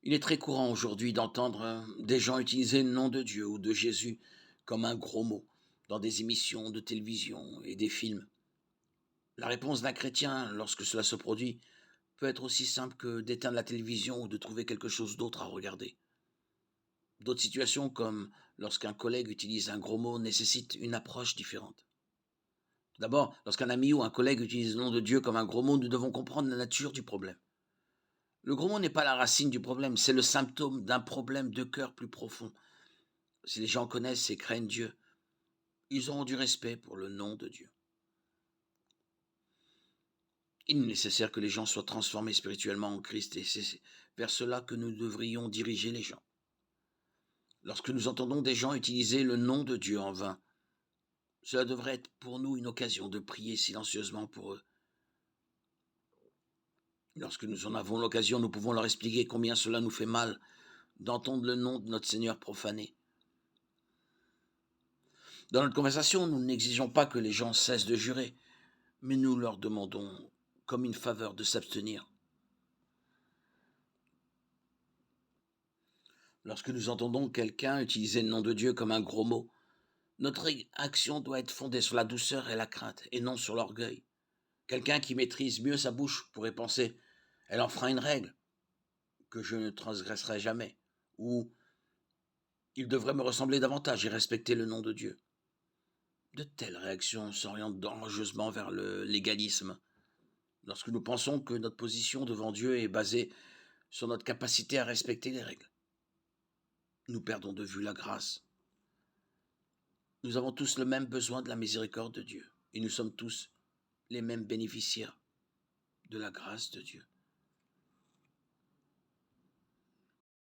Il est très courant aujourd'hui d'entendre des gens utiliser le nom de Dieu ou de Jésus comme un gros mot dans des émissions de télévision et des films. La réponse d'un chrétien lorsque cela se produit peut être aussi simple que d'éteindre la télévision ou de trouver quelque chose d'autre à regarder. D'autres situations, comme lorsqu'un collègue utilise un gros mot, nécessitent une approche différente. D'abord, lorsqu'un ami ou un collègue utilise le nom de Dieu comme un gros mot, nous devons comprendre la nature du problème. Le gros mot n'est pas la racine du problème, c'est le symptôme d'un problème de cœur plus profond. Si les gens connaissent et craignent Dieu, ils auront du respect pour le nom de Dieu. Il est nécessaire que les gens soient transformés spirituellement en Christ et c'est vers cela que nous devrions diriger les gens. Lorsque nous entendons des gens utiliser le nom de Dieu en vain, cela devrait être pour nous une occasion de prier silencieusement pour eux. Lorsque nous en avons l'occasion, nous pouvons leur expliquer combien cela nous fait mal d'entendre le nom de notre Seigneur profané. Dans notre conversation, nous n'exigeons pas que les gens cessent de jurer, mais nous leur demandons comme une faveur de s'abstenir. Lorsque nous entendons quelqu'un utiliser le nom de Dieu comme un gros mot, notre action doit être fondée sur la douceur et la crainte, et non sur l'orgueil. Quelqu'un qui maîtrise mieux sa bouche pourrait penser, elle enfreint une règle que je ne transgresserai jamais, ou il devrait me ressembler davantage et respecter le nom de Dieu. De telles réactions s'orientent dangereusement vers le légalisme. Lorsque nous pensons que notre position devant Dieu est basée sur notre capacité à respecter les règles, nous perdons de vue la grâce. Nous avons tous le même besoin de la miséricorde de Dieu, et nous sommes tous les mêmes bénéficiaires de la grâce de Dieu.